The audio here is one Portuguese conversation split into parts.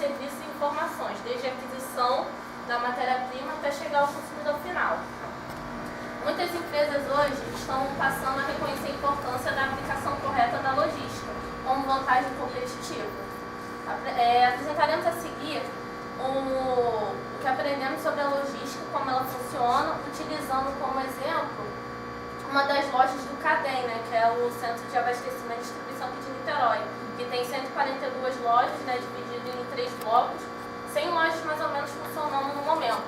serviços e informações, desde a aquisição da matéria-prima até chegar ao consumidor final. Muitas empresas hoje estão passando a reconhecer a importância da aplicação correta da logística como vantagem competitiva. Apresentaremos a seguir o que aprendemos sobre a logística, como ela funciona, utilizando como exemplo uma das lojas do CADEM, né, que é o Centro de Abastecimento e Distribuição aqui de Niterói, que tem 142 lojas, né, dividido em 3 blocos, 100 lojas mais ou menos funcionando no momento.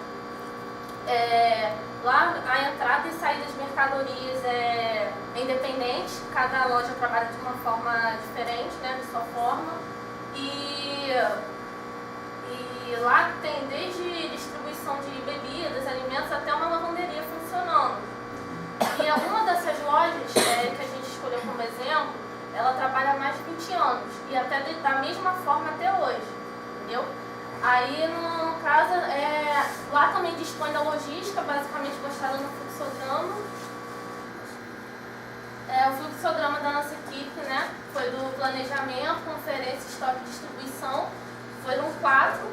Lá a entrada e saída de mercadorias é independente, cada loja trabalha de uma forma diferente, né, de sua forma, e lá tem desde distribuição de bebidas, alimentos, até uma lavanderia funcionando. E uma dessas lojas que a gente escolheu como exemplo, ela trabalha há mais de 20 anos, e até da mesma forma até hoje, entendeu? Aí, no caso, lá também dispõe da logística, basicamente postada no fluxograma. O fluxograma da nossa equipe, né, foi do planejamento, conferência, estoque e distribuição. Foram 4.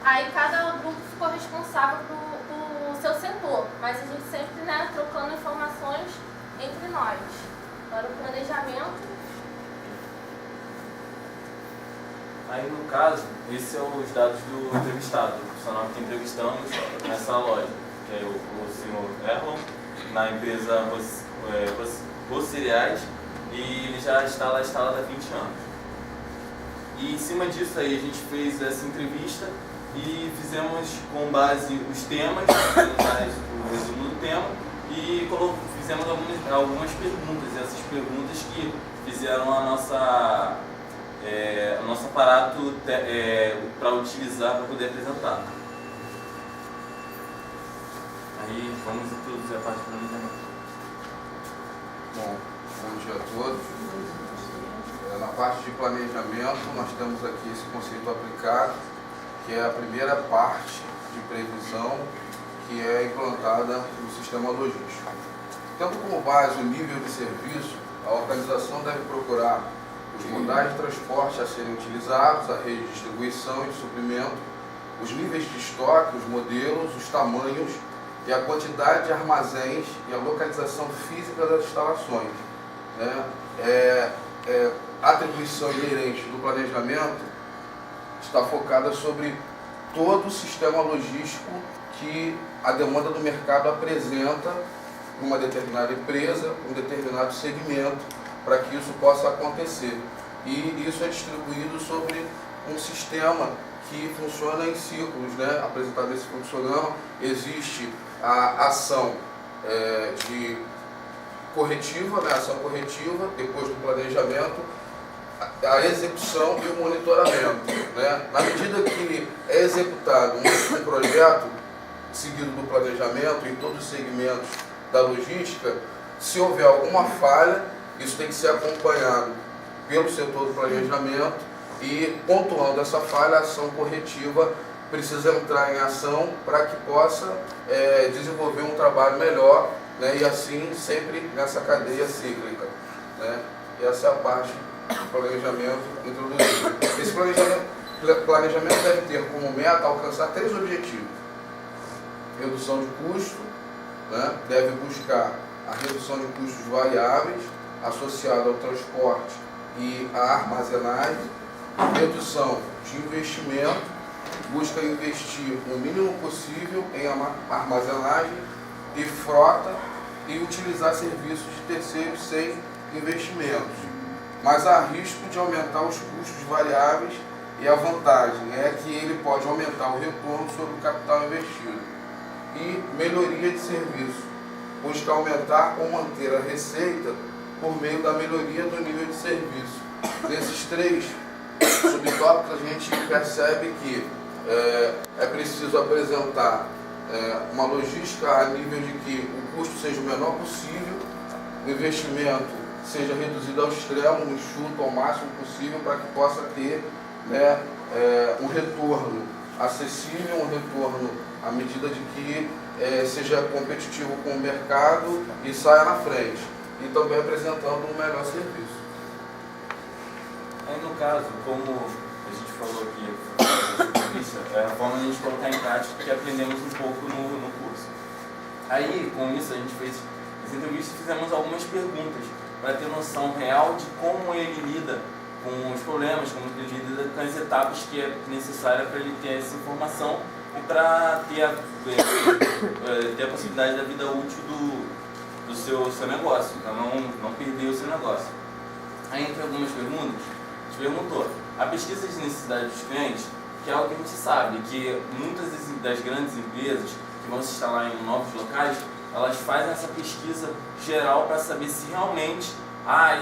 Aí cada grupo ficou responsável por seu setor, mas a gente sempre, né, trocando informações entre nós. Para o planejamento. Aí, no caso, esses são os dados do entrevistado, do profissional que entrevistamos nessa loja, que é o senhor Erlon, na empresa Cereais, e ele já está lá instalado há 20 anos. E em cima disso aí a gente fez essa entrevista e fizemos com base os temas, o resumo do tema, e fizemos algumas perguntas, e essas perguntas que fizeram a nosso aparato para utilizar para poder apresentar. Aí vamos introduzir a parte do planejamento. Bom dia a todos. Na parte de planejamento, nós temos aqui esse conceito aplicado, que é a primeira parte de previsão que é implantada no sistema logístico. Tendo como base o nível de serviço, a organização deve procurar os modais de transporte a serem utilizados, a rede de distribuição e de suprimento, os níveis de estoque, os modelos, os tamanhos e a quantidade de armazéns e a localização física das instalações. A atribuição inerente do planejamento está focada sobre todo o sistema logístico que a demanda do mercado apresenta para uma determinada empresa, um determinado segmento, para que isso possa acontecer. E isso é distribuído sobre um sistema que funciona em ciclos, né? Apresentado nesse fluxograma, existe a ação de corretiva, né? Ação corretiva, depois do planejamento, a execução e o monitoramento, né? Na medida que é executado um projeto seguido do planejamento em todos os segmentos da logística, se houver alguma falha, isso tem que ser acompanhado pelo setor do planejamento e, pontuando essa falha, a ação corretiva precisa entrar em ação para que possa desenvolver um trabalho melhor, né, e assim sempre nessa cadeia cíclica, né? E essa é a parte do planejamento introduzido. Esse planejamento deve ter como meta alcançar 3 objetivos: redução de custo, né? Deve buscar a redução de custos variáveis associada ao transporte e à armazenagem, redução de investimento, busca investir o mínimo possível em armazenagem e frota e utilizar serviços de terceiros sem investimentos. Mas há risco de aumentar os custos variáveis e a vantagem é que ele pode aumentar o retorno sobre o capital investido. E melhoria de serviço, busca aumentar ou manter a receita por meio da melhoria do nível de serviço. Nesses 3 subtópicos a gente percebe que é preciso apresentar uma logística a nível de que o custo seja o menor possível, o investimento seja reduzido ao extremo, no enxuto, ao máximo possível, para que possa ter, né, um retorno acessível, um retorno à medida de que seja competitivo com o mercado e saia na frente, e também apresentando um melhor serviço. Aí, no caso, como a gente falou aqui forma de a gente colocar em prática o que aprendemos um pouco no curso. Aí, com isso, a gente fez as entrevistas e fizemos algumas perguntas para ter noção real de como ele lida com os problemas, como ele lida com as etapas que é necessária para ele ter essa informação e para ter a possibilidade da vida útil do seu negócio, para não perder o seu negócio. Aí, entre algumas perguntas, a gente perguntou a pesquisa de necessidade dos clientes, que é algo que a gente sabe, que muitas das grandes empresas que vão se instalar em novos locais, elas fazem essa pesquisa geral para saber se realmente há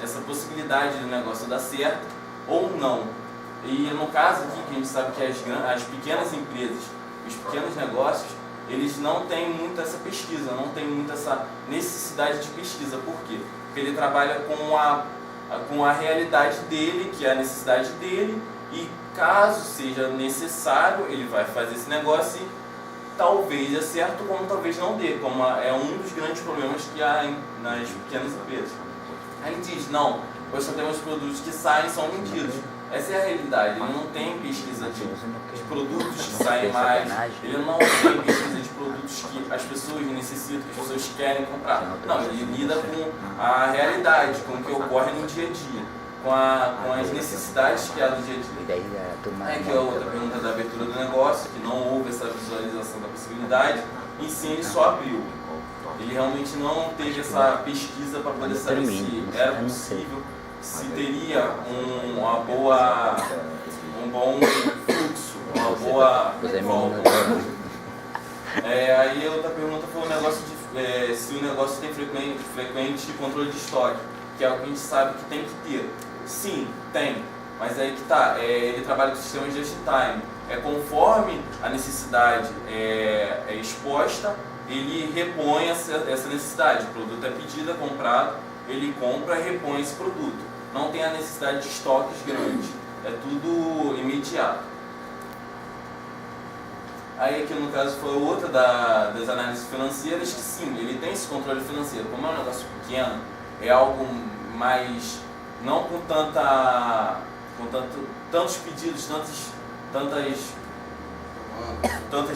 essa possibilidade do negócio dar certo ou não. E no caso aqui, que a gente sabe que as pequenas empresas, os pequenos negócios, eles não têm muito essa pesquisa, não têm muito essa necessidade de pesquisa. Por quê? Porque ele trabalha com a realidade dele, que é a necessidade dele, e caso seja necessário, ele vai fazer esse negócio e talvez dê certo, como talvez não dê, como é um dos grandes problemas que há nas pequenas empresas. Aí diz, não, pois só temos produtos que saem e são vendidos. Essa é a realidade, ele não tem pesquisa de produtos que saem mais, ele não tem pesquisa de produtos que as pessoas necessitam, que as pessoas querem comprar. Não, ele lida com a realidade, com o que ocorre no dia a dia, com as necessidades que há no dia a dia. Aí que é outra pergunta da abertura do negócio, que não houve essa visualização da possibilidade, e sim ele só abriu. Ele realmente não teve essa pesquisa para poder saber se era possível, se teria um bom fluxo, uma boa volta. Aí outra pergunta foi o negócio se o negócio tem frequente controle de estoque, que é o que a gente sabe que tem que ter. Sim, tem, mas aí que está, ele trabalha com sistemas just-in-time. Conforme a necessidade é exposta, ele repõe essa necessidade. O produto é pedido, é comprado, ele compra e repõe esse produto. Não tem a necessidade de estoques grandes, é tudo imediato. Aí aqui no caso foi outra das análises financeiras, que sim, ele tem esse controle financeiro. Como é um negócio pequeno, é algo mais, não com tantos pedidos, tantas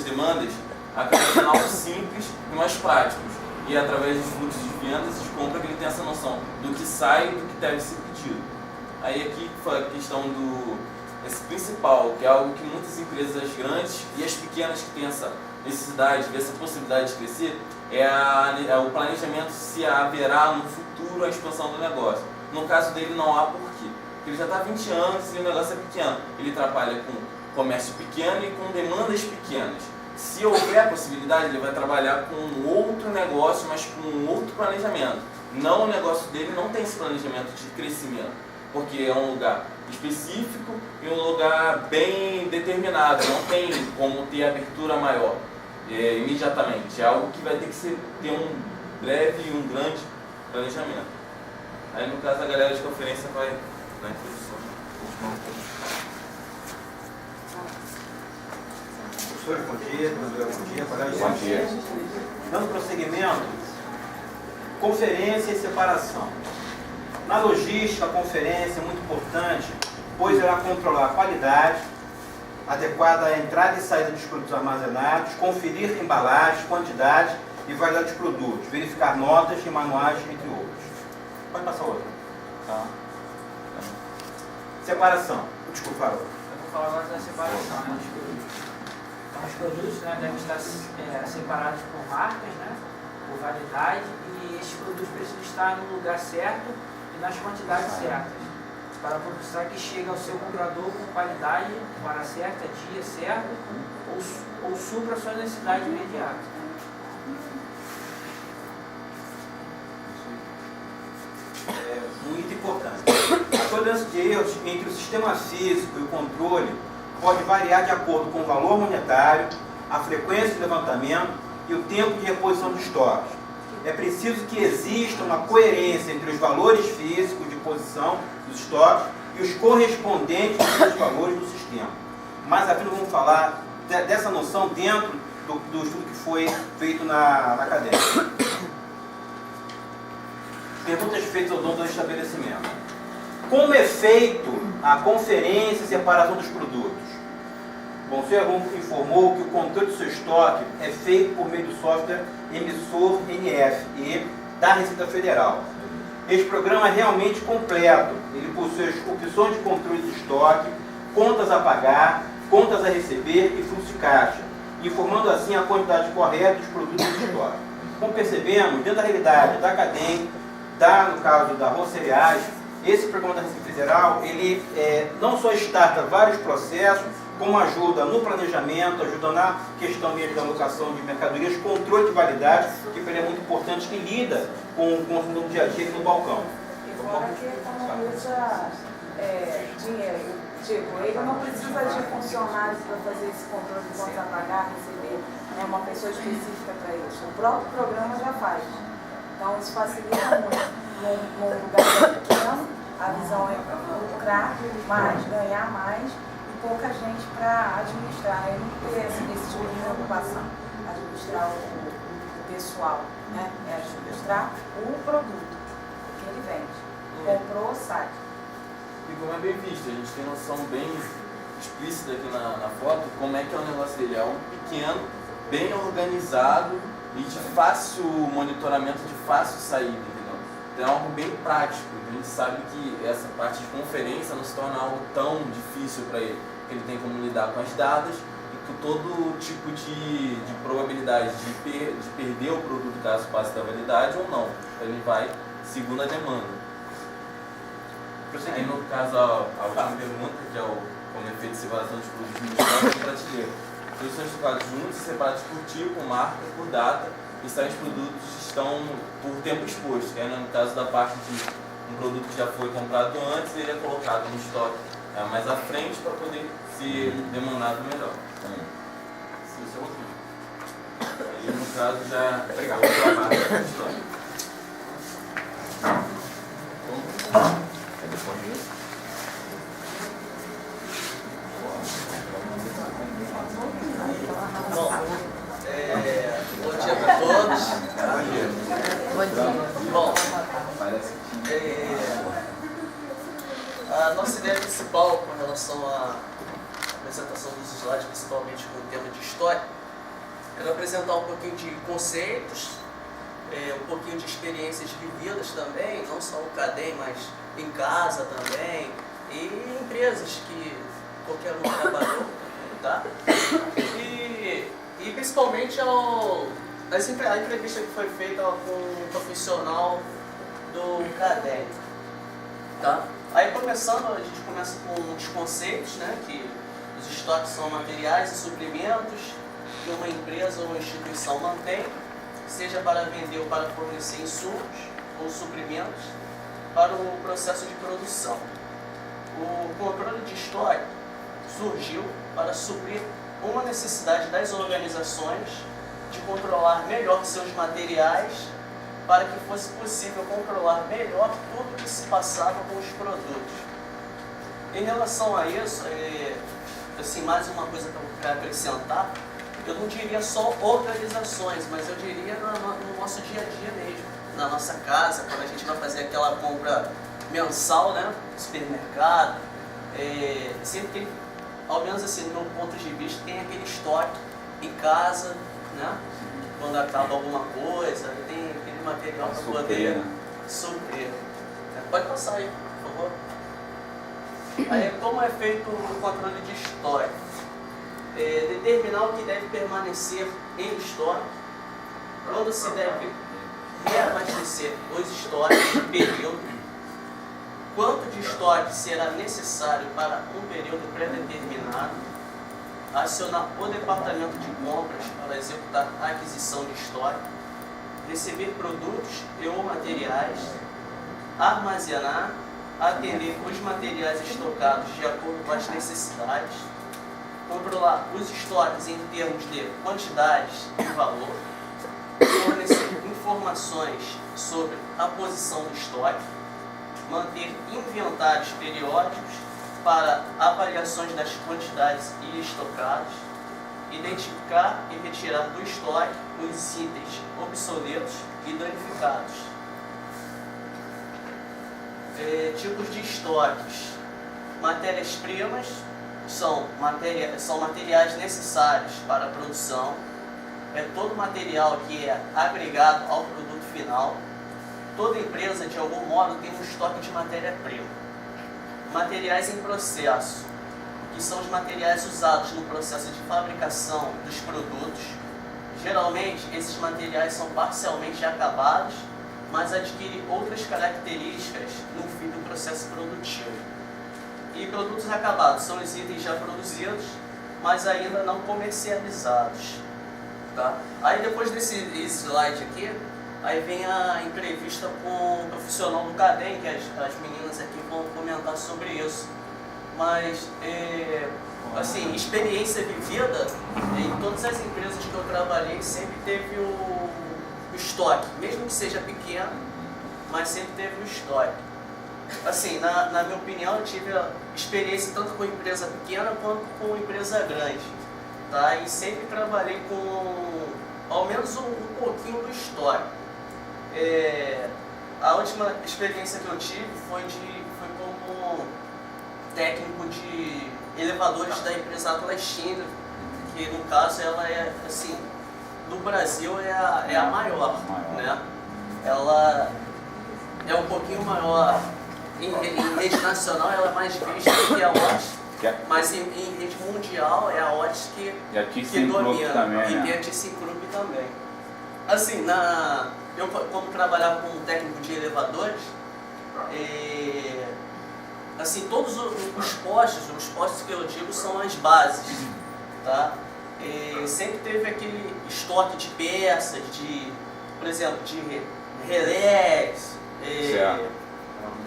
demandas, acaba sendo algo simples e mais práticos. E através dos fluxos de vendas e de compra que ele tem essa noção do que sai e do que deve ser pedido. Aí aqui foi a questão esse principal, que é algo que muitas empresas grandes e as pequenas que têm essa necessidade, essa possibilidade de crescer, é o planejamento se haverá no futuro a expansão do negócio. No caso dele não há porquê, porque ele já está há 20 anos e o negócio é pequeno. Ele trabalha com comércio pequeno e com demandas pequenas. Se houver a possibilidade, ele vai trabalhar com outro negócio, mas com outro planejamento. Não, o negócio dele não tem esse planejamento de crescimento, porque é um lugar específico e um lugar bem determinado. Não tem como ter abertura maior imediatamente. É algo que vai ter que ter um breve e um grande planejamento. Aí, no caso, a galera de conferência vai na introdução. Professor, bom dia. Bom dia. Dando prosseguimento, conferência e separação. Na logística, a conferência é muito importante, pois irá controlar a qualidade adequada à entrada e saída dos produtos armazenados, conferir embalagens, quantidade e variedade de produtos, verificar notas e manuais, entre outros. Pode passar outra. Tá. Separação. Desculpa, Farol. Eu vou falar agora da separação, né? Então, os produtos, né, devem estar separados por marcas, né, por validade, e esses produtos precisam estar no lugar certo e nas quantidades certas, para propiciar que chegue ao seu comprador com qualidade, para certa, dia certo, ou supra a sua necessidade imediata. Muito importante. A tolerância de erros entre o sistema físico e o controle pode variar de acordo com o valor monetário, a frequência de levantamento e o tempo de reposição de estoques. É preciso que exista uma coerência entre os valores físicos de posição dos estoques e os correspondentes dos valores do sistema. Mais à frente vamos falar dessa noção dentro do estudo que foi feito na academia. Perguntas feitas ao dono do estabelecimento. Como é feito a conferência e separação dos produtos? Bom, o senhor informou que o controle do seu estoque é feito por meio do software emissor NFE da Receita Federal. Esse programa é realmente completo. Ele possui as opções de controle do estoque, contas a pagar, contas a receber e fluxo de caixa, informando assim a quantidade correta dos produtos do estoque. Como percebemos, dentro da realidade da CADEM, no caso da Rocereais, esse programa da Receita Federal, ele não só starta vários processos, como ajuda no planejamento, ajuda na questão mesmo da alocação de mercadorias, controle de validade, que para ele é muito importante, que lida com o consumo do dia a dia aqui no balcão. E fora que economiza dinheiro. Tipo, ele não precisa de funcionários para fazer esse controle de conta a pagar, receber, uma pessoa específica para isso. O próprio programa já faz. Então isso facilita muito. Num lugar pequeno, a visão é lucrar mais, ganhar mais, pouca gente para administrar, não ter esse tipo de preocupação, administrar o pessoal, né? É administrar o produto que ele vende. Comprou, sai. E como é bem visto, a gente tem noção bem explícita aqui na foto, como é que é o negócio dele. É um pequeno, bem organizado e de fácil monitoramento, de fácil saída, entendeu? Então é algo bem prático. A gente sabe que essa parte de conferência não se torna algo tão difícil para ele. Ele tem como lidar com as dadas e com todo tipo de probabilidade de perder o produto caso passe da validade ou não. Ele vai segundo a demanda. Aí no caso, a última pergunta, que é como é feito a separação dos produtos no estoque e prateleira. Eles são estocados juntos e separados por tipo, marca, por data, e saem os produtos que estão por tempo exposto, que é no caso da parte de um produto que já foi comprado antes, ele é colocado no estoque mais à frente para poder ser demandado melhor. Sim, isso é outro. Aí no caso já é outra parte do estoque. Bom dia para todos. Bom dia. Bom, a nossa ideia principal com relação à apresentação dos slides, principalmente com o tema de história, era apresentar um pouquinho de conceitos, um pouquinho de experiências vividas também, não só o CADEM, mas em casa também, e empresas que qualquer um trabalhou, tá? E principalmente a entrevista que foi feita com um profissional do CADEM, tá? Aí começando, a gente começa com os conceitos, né? Que os estoques são materiais e suprimentos que uma empresa ou uma instituição mantém, seja para vender ou para fornecer insumos ou suprimentos para o processo de produção. O controle de estoque surgiu para suprir uma necessidade das organizações de controlar melhor seus materiais para que fosse possível controlar melhor tudo que se passava com os produtos. Em relação a isso, assim, mais uma coisa que eu quero acrescentar, eu não diria só organizações, mas eu diria no nosso dia a dia mesmo, na nossa casa, quando a gente vai fazer aquela compra mensal, né, no supermercado, sempre tem, ao menos assim, no meu ponto de vista, tem aquele estoque em casa, né, quando acaba alguma coisa, tem aquele material para poder suprir. Pode passar aí, por favor. Aí, como é feito o controle de estoque? Determinar o que deve permanecer em estoque, quando se deve reabastecer os estoques de período, quanto de estoque será necessário para um período pré-determinado, acionar o departamento de compras para executar a aquisição de estoque, receber produtos e ou materiais, armazenar, atender os materiais estocados de acordo com as necessidades, controlar os estoques em termos de quantidades e valor, fornecer informações sobre a posição do estoque, manter inventários periódicos para avaliações das quantidades e estocados, identificar e retirar do estoque os itens obsoletos e danificados. tipos de estoques. Matérias-primas são materiais necessários para a produção. É todo material que é agregado ao produto final. Toda empresa, de algum modo, tem um estoque de matéria-prima. Materiais em processo, que são os materiais usados no processo de fabricação dos produtos. Geralmente, esses materiais são parcialmente acabados, mas adquirem outras características no fim do processo produtivo. E produtos acabados são os itens já produzidos, mas ainda não comercializados. Tá? Aí depois desse slide aqui, aí vem a entrevista com o profissional do CADEM, que as meninas aqui vão comentar sobre isso. Mas, assim, experiência vivida, em todas as empresas que eu trabalhei, sempre teve o estoque, mesmo que seja pequeno, mas sempre teve o estoque. Assim, na minha opinião, eu tive a experiência tanto com empresa pequena quanto com empresa grande, tá? E sempre trabalhei com ao menos um pouquinho do estoque. A última experiência que eu tive foi como técnico de elevadores da empresa Atlas Schindler, que no caso ela é, assim, do Brasil é a maior, né? Ela é um pouquinho maior. Em rede nacional ela é mais vista do que a Otis, mas em rede mundial é a Otis que domina. Também, e tem a ThyssenKrupp também. Assim, eu como trabalhava como técnico de elevadores, assim, todos os postos que eu digo são as bases, tá? Sempre teve aquele estoque de peças, por exemplo, de relés,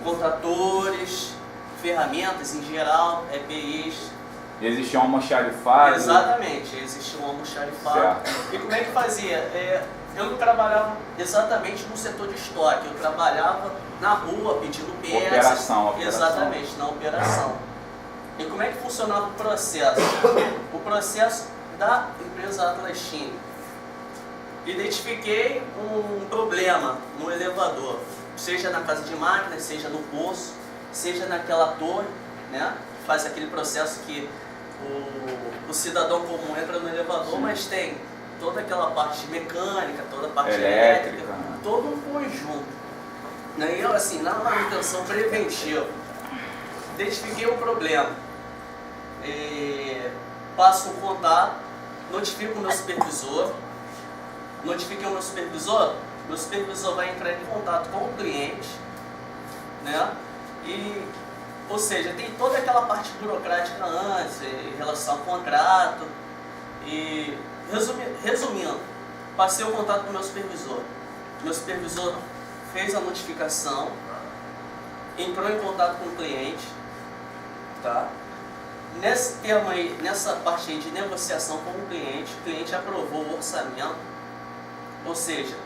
contadores, ferramentas em geral, EPIs. Existia um almoxarifado? Exatamente, existia um almoxarifado. E como é que fazia? Eu não trabalhava exatamente no setor de estoque, eu trabalhava na rua pedindo peças. Operação. Exatamente, na operação. E como é que funcionava o processo? O processo da empresa Atlas Schindler. Identifiquei um problema no elevador, seja na casa de máquinas, seja no poço, seja naquela torre, né? Faz aquele processo que o cidadão comum entra no elevador, mas tem toda aquela parte mecânica, toda a parte elétrica, todo um conjunto. E eu, assim, na manutenção preventiva, identifiquei um problema, passo um contato, notifico o meu supervisor, notifiquei o meu supervisor vai entrar em contato com o cliente, né? Ou seja, tem toda aquela parte burocrática antes, em relação ao contrato. E resumindo, passei o contato com o meu supervisor. Meu supervisor fez a notificação, entrou em contato com o cliente, tá? Nesse tema aí, nessa parte aí de negociação com o cliente aprovou o orçamento, ou seja,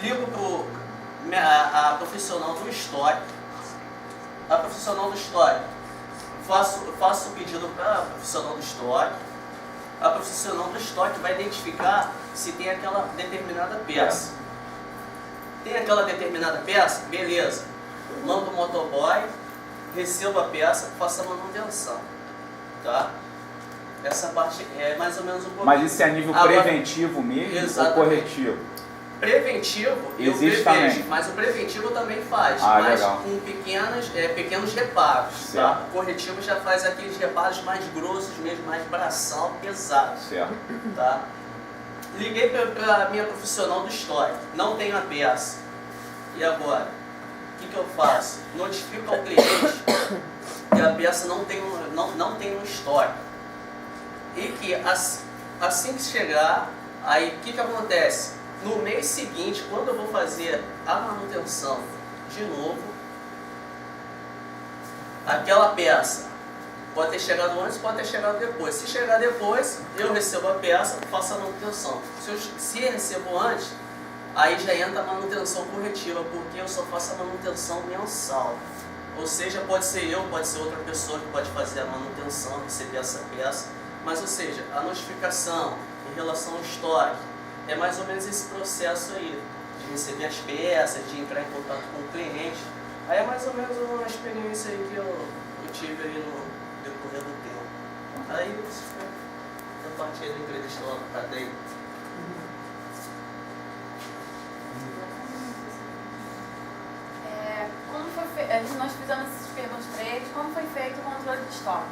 ligo para a profissional do estoque. A profissional do estoque, faço o pedido para a profissional do estoque. A profissional do estoque vai identificar se tem aquela determinada peça. Tem aquela determinada peça? Beleza. Mando o motoboy, recebo a peça, faço a manutenção. Tá? Essa parte é mais ou menos um pouquinho. Mas isso é a nível preventivo mesmo, exatamente, ou corretivo? Preventivo existe eu prevejo, mas o preventivo também faz, mas legal, com pequenos reparos. Tá? O corretivo já faz aqueles reparos mais grossos mesmo, mais braçal, pesado. Certo. Tá? Liguei para a minha profissional do estoque, não tenho a peça. E agora? O que eu faço? Notifico ao cliente que a peça não tem um estoque. E que assim que chegar, aí o que acontece? No mês seguinte, quando eu vou fazer a manutenção de novo, aquela peça pode ter chegado antes, pode ter chegado depois. Se chegar depois, eu recebo a peça, faço a manutenção. Se eu recebo antes, aí já entra a manutenção corretiva, porque eu só faço a manutenção mensal. Ou seja, pode ser eu, pode ser outra pessoa que pode fazer a manutenção, receber essa peça. Mas, ou seja, a notificação em relação ao estoque, é mais ou menos esse processo aí, de receber as peças, de entrar em contato com o cliente. Aí é mais ou menos uma experiência aí que eu tive aí no decorrer do tempo. Aí isso foi a parte da entrevista lá no Cadeia. Nós fizemos essas perguntas para eles, como foi feito o controle de estoque.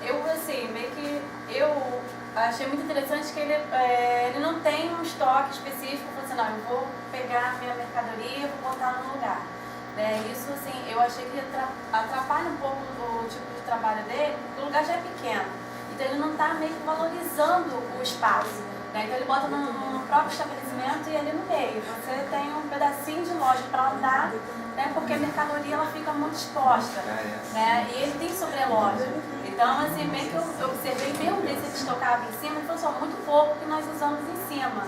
Eu, assim, meio que eu achei muito interessante que ele não tem um estoque específico, falou assim, não, eu vou pegar a minha mercadoria e vou botar no lugar. Isso, assim, eu achei que atrapalha um pouco o tipo de trabalho dele, porque o lugar já é pequeno. Então ele não está meio que valorizando o espaço. Então ele bota no próprio estabelecimento e ali no meio. Você tem um pedacinho de loja para andar, porque a mercadoria ela fica muito exposta. E ele tem sobreloja. Então, assim, meio que eu observei mesmo desse que estocava em cima, ele falou só muito pouco que nós usamos em cima.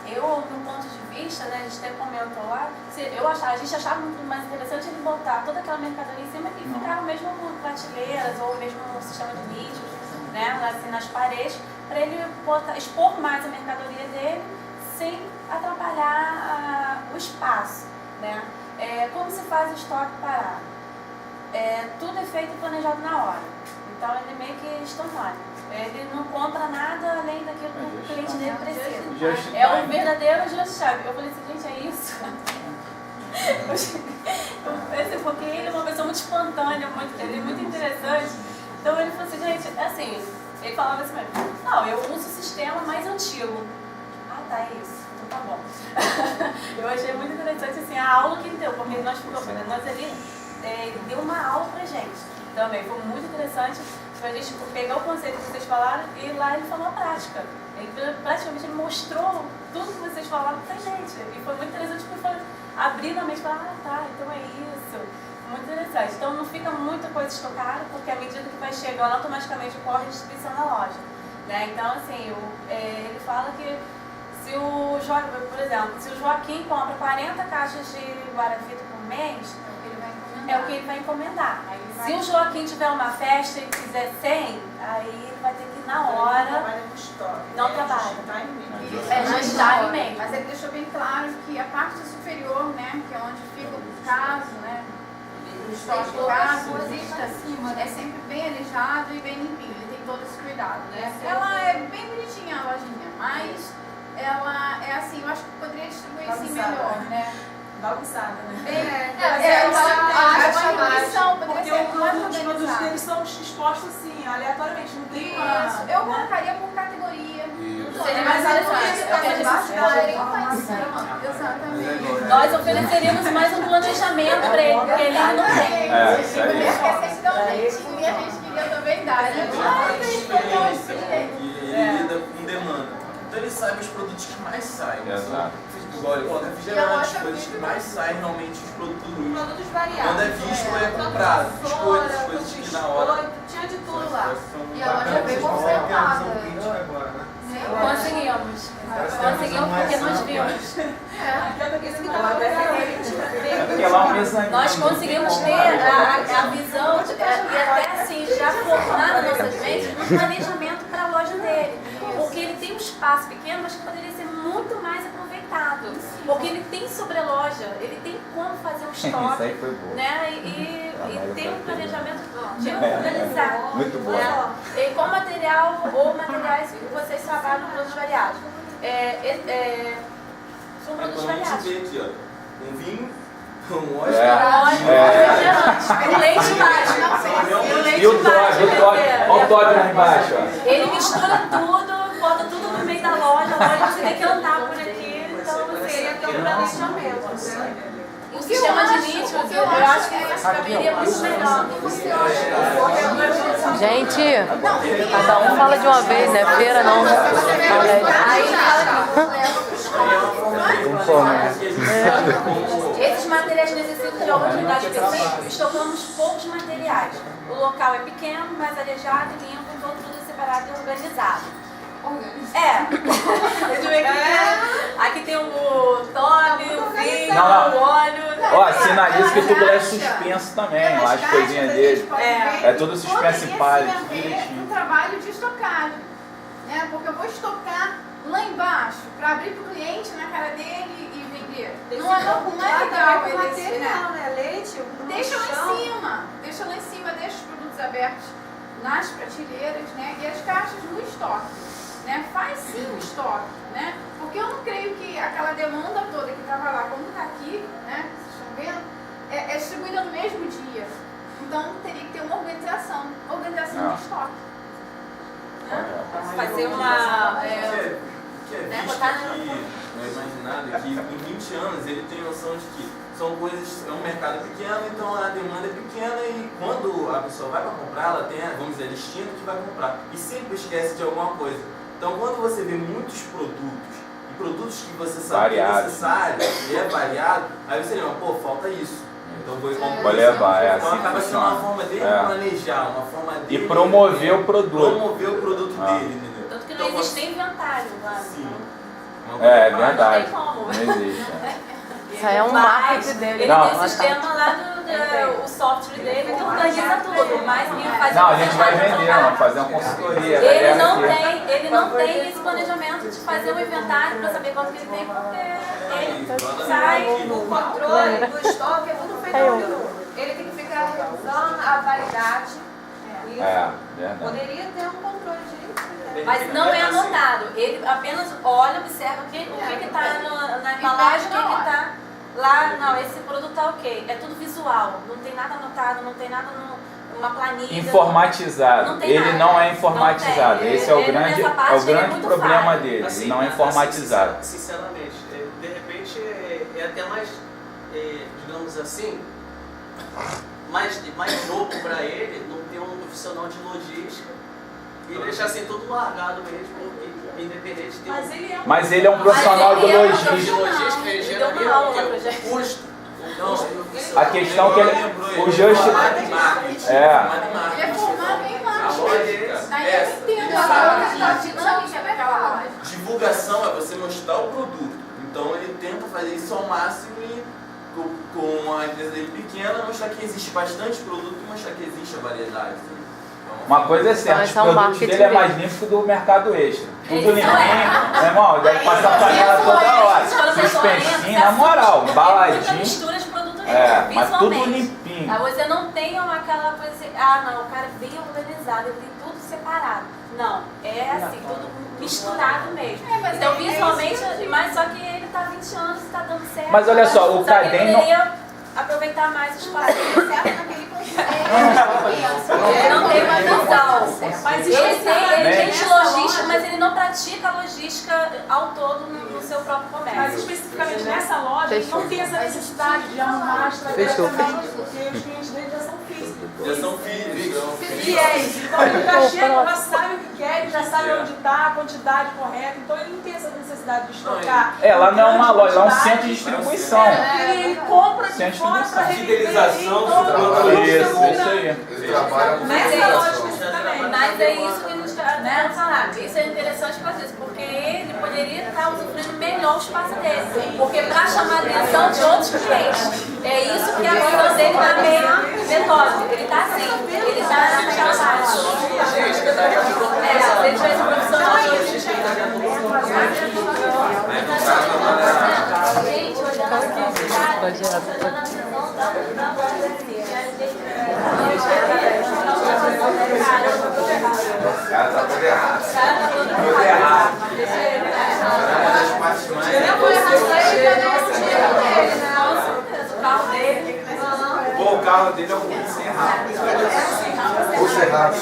Eu, no ponto de vista, a gente até comentou lá, a gente achava muito mais interessante ele botar toda aquela mercadoria em cima e ficar mesmo prateleiras ou mesmo no sistema de nichos, assim, nas paredes, para ele expor mais a mercadoria dele sem atrapalhar o espaço. Como se faz o estoque parado? Tudo é feito e planejado na hora. Então ele é meio que instantâneo. Ele não compra nada além daquilo que o cliente dele precisa. É um verdadeiro just-time. Eu falei assim, gente, é isso? Porque ele é uma pessoa muito espontânea, ele é muito interessante. Então ele falou assim, gente, assim, ele falava assim mesmo, não, eu uso o sistema mais antigo. Ah, tá, é isso. Então tá bom. Eu achei muito interessante assim, a aula que ele deu, porque ele deu uma aula pra gente também. Foi muito interessante pra gente pegar o conceito que vocês falaram e lá ele falou a prática. Ele praticamente mostrou tudo que vocês falaram pra gente. E foi muito interessante porque foi abrindo a mente e falar, ah tá, então é isso. Muito interessante. Então não fica muita coisa estocada, porque à medida que vai chegando, automaticamente ocorre a distribuição na loja. Então assim, ele fala que se o Joaquim, por exemplo, se o Joaquim compra 40 caixas de Guaravita por mês, é o que ele vai encomendar. Se o Joaquim tiver uma festa e fizer 100, aí ele vai ter que ir na hora. Não trabalha. Just time mesmo. Mas ele deixou bem claro que a parte superior, que é onde fica o caso, o estoque de caso, é sempre bem alijado e bem limpinho. Ele tem todo esse cuidado, Ela é bem bonitinha a lojinha, mas ela é assim, eu acho que poderia distribuir assim melhor, Bagunçada, porque os produtos deles são expostos assim, aleatoriamente, não tem isso. Eu colocaria por categoria. Seria mais Exatamente. Nós ofereceríamos mais um planejamento para ele, porque ele não tem. E a gente queria também dar, Ele lida com demanda. Então ele sabe os produtos que mais saem. Exato. Igual ele coloca refrigerante, as coisas que mais saem realmente os produtos. Produtos variados. Quando é visto, é comprado. Biscoitos, coisas que na hora. Tinha de tudo lá. E a loja é bem consertada. Conseguimos. Conseguimos porque nós vimos. Nós conseguimos ter a visão e até assim já formar na nossa mente um planejamento para a loja dele. Porque ele tem um espaço pequeno, mas que poderia ser muito mais aproveitado. Porque ele tem sobreloja, ele tem como fazer um estoque. Isso aí foi bom. E tem um planejamento organizado. Muito bom. E com material ou materiais que vocês trabalham com produtos variados. São produtos Então a variados. gente vê aqui, ó, um vinho, um O leite baixo. E o Todd, olha o Todd lá embaixo. Ele mistura tudo, bota tudo no meio da loja, a loja você tem que andar por aqui, então você tem um planejamento. O sistema de nicho, eu acho que caberia muito melhor. Gente, cada um fala de uma vez, né? Feira não. Esses materiais necessitam de alguma unidade específica, estocamos poucos materiais. O local é pequeno, mas arejado e limpo, então tudo separado e organizado. Aqui tem o Toby, o vinho, o óleo. Ó, sinaliza que tudo é suspenso também, ó, as coisinhas dele. É tudo suspenso em palha, tudo direitinho. Um trabalho de estocagem, porque eu vou estocar lá embaixo para abrir para o cliente na cara dele e vender. Não é legal ele, né? Leite, Deixa lá em cima, deixa os produtos abertos nas prateleiras, né? E as caixas no estoque, né? Faz sim o estoque, né? Porque eu não creio que aquela demanda toda que estava lá, como está aqui, né? Vocês estão vendo, é distribuída no mesmo dia. Então teria que ter uma organização de estoque. Fazer uma... Que é visto que, no imaginado, que em 20 anos ele tem noção de que são coisas, é um mercado pequeno, então a demanda é pequena e quando a pessoa vai para comprar, ela tem, vamos dizer, destino que vai comprar e sempre esquece de alguma coisa. Então quando você vê muitos produtos e produtos que você sabe que é necessário e é variado, aí você lembra, pô, falta isso. Então vou levar, então assim acaba sendo uma forma dele planejar, uma forma dele... E promover o produto. Promover o produto dele, entendeu? Tanto que não existe nem inventário lá. Sim. É verdade. Não tem como. Não existe. Isso aí é um marketing dele. Ele tem o sistema lá o software dele que organiza tudo, mas faz Não, a gente vai vender, vamos fazer uma consultoria. Ele não tem esse planejamento de fazer um inventário para saber quanto que ele tem, porque ele sai. O controle do estoque é tudo feito pelo Edu. Ele tem que ficar revisando a validade. Verdade. Poderia ter um controle direitinho. Mas não é anotado. Ele apenas olha, observa o que está na embalagem, o que está lá. Não, esse produto está ok. É tudo visual. Não tem nada anotado, não tem nada numa planilha. Informatizado. Ele não é informatizado. Esse é o grande problema dele. Assim, Ele não é informatizado. Sinceramente, de repente é até mais, digamos assim, mais novo para ele não ter um profissional de logística e deixar assim tudo largado mesmo, porque independente de ter Mas ele é um profissional de logística. Ele geraria um custo. A questão que ele... O Just... Ele é formado em marketing. Daí eu entendo a dinâmica daquela loja. Divulgação é você mostrar o produto. Então ele tenta fazer isso ao máximo e com a empresa dele pequena, mostrar que existe bastante produto e mostrar que existe a variedade. Uma coisa é certa, os produtos dele é mais limpo que o do mercado extra. Tudo limpinho, meu irmão, deve passar pra ela toda hora. Suspensinho, na moral, embaladinho. Mistura de produto mas tudo limpinho. Aí você não tem aquela coisa assim, não, o cara é bem organizado, ele tem tudo separado. Não, é assim, tudo misturado mesmo. Então, visualmente, mas só que ele tá 20 anos e tá dando certo. Mas olha só, o Cadem não... aproveitar mais o espaço naquele conceito. Ele não tem uma visão. Mas ele tem logística, mas ele não pratica a logística ao todo no seu próprio comércio. Mas especificamente nessa loja, ele não tem essa necessidade de arrumar estrategicamente, porque os clientes dele já são físicos. Já são físicos. Fiéis. Então ele já chega, já sabe o que quer, ele já sabe onde está, a quantidade correta. Então ele não tem essa necessidade de estocar. Lá não é uma loja, lá é um centro de distribuição. Ele compra de fora para revender. Isso aí. Mas é isso que nos quer falar. Isso é interessante para isso, porque ele poderia estar usufruindo melhor o espaço dele. Porque para chamar a atenção de outros clientes. É isso que a visão dele está meio metódica. Ele está assim, ele está naquela parte. Se ele tivesse um profissional de logística. Gente, olhando aqui, O cara tá todo errado. Tudo errado. O carro dele. O carro dele é um pulso errado. Pulso errado.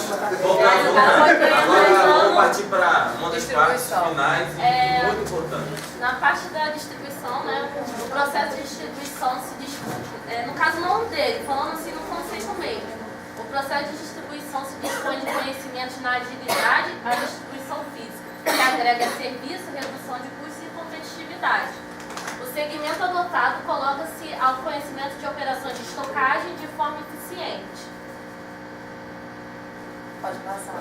Agora vamos partir para uma das partes finais e muito importante. Na parte da distribuição, né, o processo de distribuição se dispõe, no caso não dele, falando assim no conceito mesmo, o processo de distribuição se dispõe de conhecimentos na agilidade à distribuição física, que agrega serviço, redução de custos e competitividade. O segmento adotado coloca-se ao conhecimento de operações de estocagem de forma eficiente. Pode passar.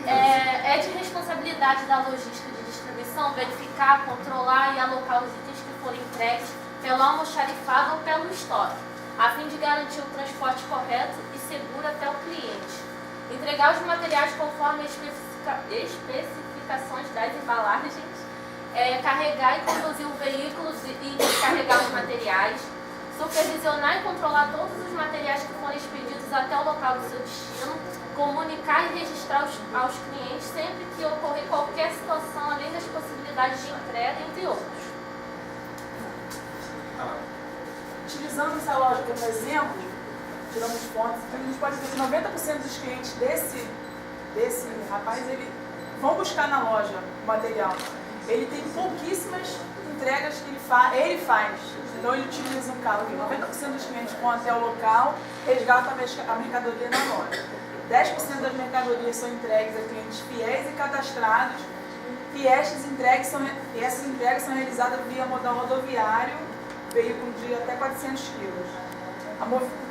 É de responsabilidade da logística de distribuição verificar, controlar e alocar os itens que forem entregues pelo almoxarifado ou pelo estoque, a fim de garantir o transporte correto e seguro até o cliente. Entregar os materiais conforme as especificações das embalagens, carregar e conduzir os veículos e descarregar os materiais, supervisionar e controlar todos os materiais que forem expedidos até o local do seu destino, comunicar e registrar aos clientes sempre que ocorrer qualquer situação, além das possibilidades de entrega, entre outros. Utilizando essa loja como exemplo, tiramos fontes, então a gente pode dizer que 90% dos clientes desse rapaz, vão buscar na loja o material. Ele tem pouquíssimas entregas que ele faz. Então ele utiliza um carro que 90% dos clientes vão até o local, resgata a mercadoria na loja. 10% das mercadorias são entregues a clientes fiéis e cadastrados, e essas entregas são realizadas via modal rodoviário, veículo de até 400 kg.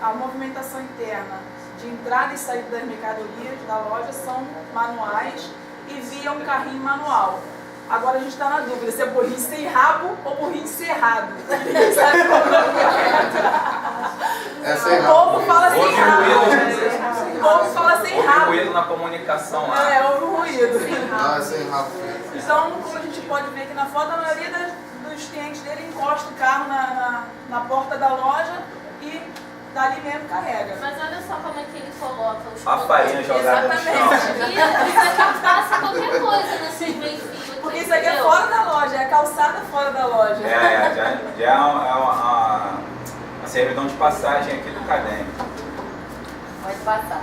A movimentação interna de entrada e saída das mercadorias da loja são manuais e via um carrinho manual. Agora a gente está na dúvida se é burrinho sem rabo ou burrinho cerrado. Sabe qual é? O povo fala sem rabo. O povo fala sem rabo. Houve ruído na comunicação lá. Houve ruído. Não, é sem rabo. Então, como a gente pode ver aqui na foto, a maioria dos clientes dele encosta o carro na porta da loja e dali mesmo carrega. Mas olha só como é que ele coloca os A farinha jogada no chão. Isso aqui passa qualquer coisa nesse meio-fio. Porque isso aqui é fora da loja, é a calçada fora da loja. Já é uma servidão de passagem aqui do caderno. Pode passar.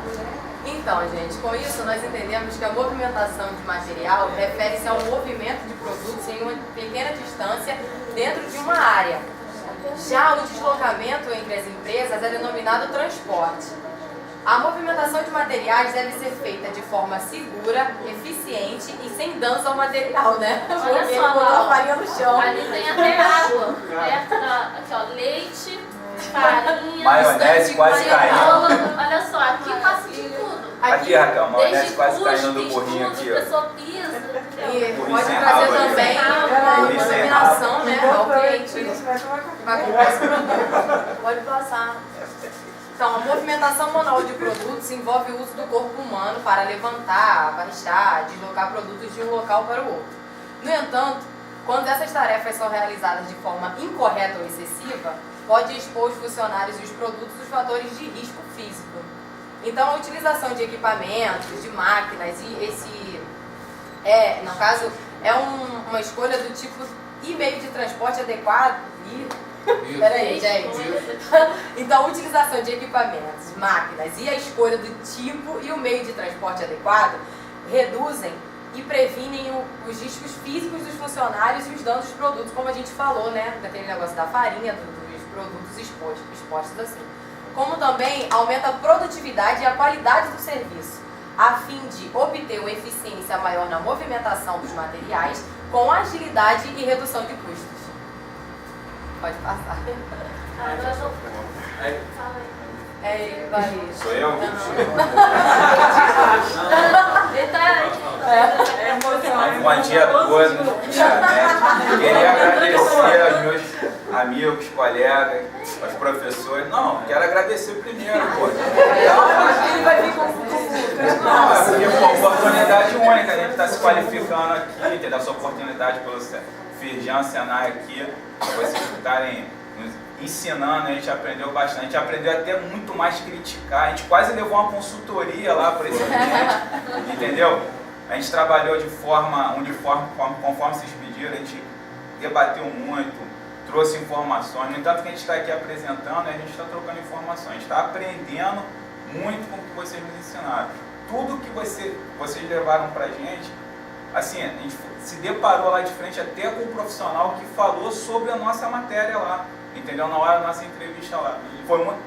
Então, gente, com isso nós entendemos que a movimentação de material refere-se ao movimento de produtos em uma pequena distância dentro de uma área. Já o deslocamento entre as empresas é denominado transporte. A movimentação de materiais deve ser feita de forma segura, eficiente e sem danos ao material, né? Olha Porque só, botou a farinha no chão. Ali tem até água. Perto da, aqui ó, leite, farinha, Maionese quase caindo. Olha só, aqui passa de tudo. Aqui, Raquel, maionese quase cuspe, caindo do burrinho aqui, ó. A pessoa pisa. E Burrinho pode sem trazer rabo, também né? uma iluminação, né, ao cliente que vai comprar esse produto. Pode passar. Então, a movimentação manual de produtos envolve o uso do corpo humano para levantar, baixar, deslocar produtos de um local para o outro. No entanto, quando essas tarefas são realizadas de forma incorreta ou excessiva, pode expor os funcionários e os produtos aos fatores de risco físico. Então, a utilização de equipamentos, de máquinas, e no caso, é uma escolha do tipo e meio de transporte adequado. Peraí, gente. Então, a utilização de equipamentos, máquinas e a escolha do tipo e o meio de transporte adequado reduzem e previnem os riscos físicos dos funcionários e os danos dos produtos, como a gente falou, né? Daquele negócio da farinha, dos produtos expostos assim. Como também aumenta a produtividade e a qualidade do serviço, a fim de obter uma eficiência maior na movimentação dos materiais, com agilidade e redução de custos. Pode passar. Ele vai. Sou eu? Bom dia a todos. Queria agradecer aos meus amigos, colegas, aos professores. Não, quero agradecer primeiro, pô. Ele vai vir com não, porque pô, oportunidade única, a gente está se qualificando aqui, entendeu? Essa oportunidade pelo Firjan, Senai aqui, vocês estarem nos ensinando, a gente aprendeu bastante, a gente aprendeu até muito mais criticar, a gente quase levou uma consultoria lá para esse cliente, entendeu? A gente trabalhou de forma uniforme, conforme vocês pediram, a gente debateu muito, trouxe informações, no entanto que a gente está aqui apresentando, a gente está trocando informações, a gente está aprendendo muito com o que vocês nos ensinaram. Tudo que vocês levaram para a gente, assim, a gente se deparou lá de frente até com um profissional que falou sobre a nossa matéria lá, entendeu? Na hora da nossa entrevista lá. Foi muito...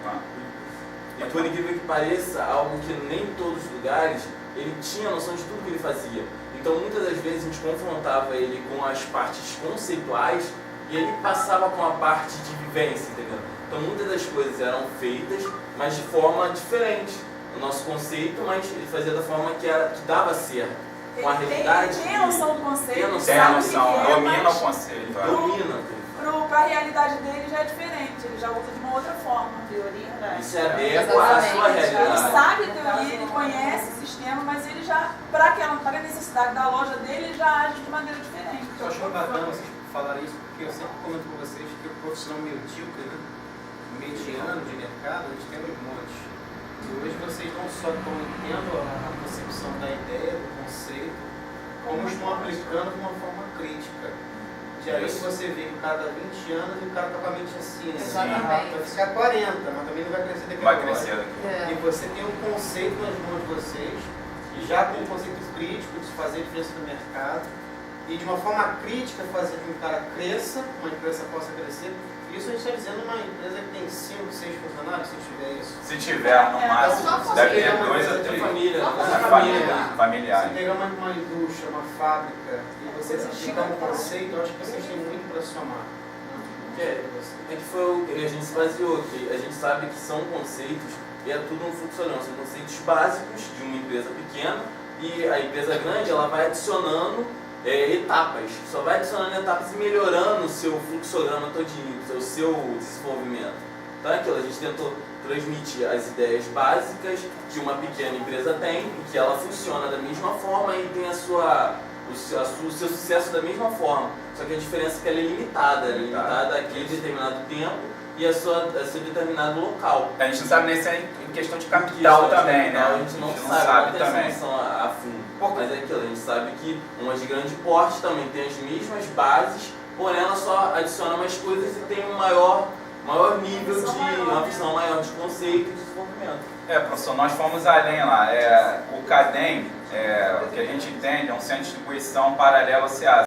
E por incrível que pareça, algo que nem em todos os lugares, ele tinha noção de tudo que ele fazia. Então muitas das vezes a gente confrontava ele com as partes conceituais e ele passava com a parte de vivência, entendeu? Então muitas das coisas eram feitas, mas de forma diferente. O nosso conceito, mas ele fazia da forma que dava certo. Com a realidade. Ele tem a noção do conceito, tem a noção, domina o conceito. Domina. Para a realidade dele já é diferente, ele já usa de uma outra forma. Teoria, né? Isso é adequa à sua realidade. Ele sabe a teoria, ele conhece o sistema, mas ele já, para a necessidade da loja dele, ele já age de maneira diferente. Eu acho bacana vocês falarem isso, porque eu sempre comento com vocês que o profissional medíocre, né, mediano de mercado, a gente tem um monte. E hoje vocês não só estão tendo a concepção da ideia, do conceito, como estão aplicando de uma forma crítica. Geralmente você vê que o cara dá 20 anos e o cara está com a mente assim, né? Exatamente. Vai ficar 40, mas também não vai crescer daqui a Vai pouco. crescer daqui. E você tem um conceito nas mãos de vocês, e já com um conceito crítico de fazer diferença no mercado, e de uma forma crítica fazer com que o cara cresça, uma empresa possa crescer. Isso a gente está dizendo uma empresa que tem 5, 6 funcionários, se tiver isso. Se tiver, no máximo, deve ter 2 a 3. Família, Familiar. Se pegar uma indústria, uma fábrica, e vocês aplicar um conceito, eu acho que vocês têm muito para somar. É que foi o que a gente se baseou, que a gente sabe que são conceitos, e é tudo um fluxograma, são conceitos básicos de uma empresa pequena, e a empresa grande ela vai adicionando etapas, só vai adicionando etapas e melhorando o seu fluxograma todinho, o seu desenvolvimento. Então é aquilo, a gente tentou transmitir as ideias básicas que uma pequena empresa tem, e que ela funciona da mesma forma e tem o seu sucesso da mesma forma. Só que a diferença é que ela é limitada àquele determinado tempo e a seu determinado local. A gente não sabe nem se é em questão de capital também, né? A gente não sabe também. A fundo. Mas é aquilo, a gente sabe que uma de grande porte também tem as mesmas bases, porém ela só adiciona mais coisas e tem um maior nível uma visão maior de conceito e de desenvolvimento. Professor, nós fomos além lá. O CADEM, o que a gente entende, é um centro de distribuição paralelo ao SEASA.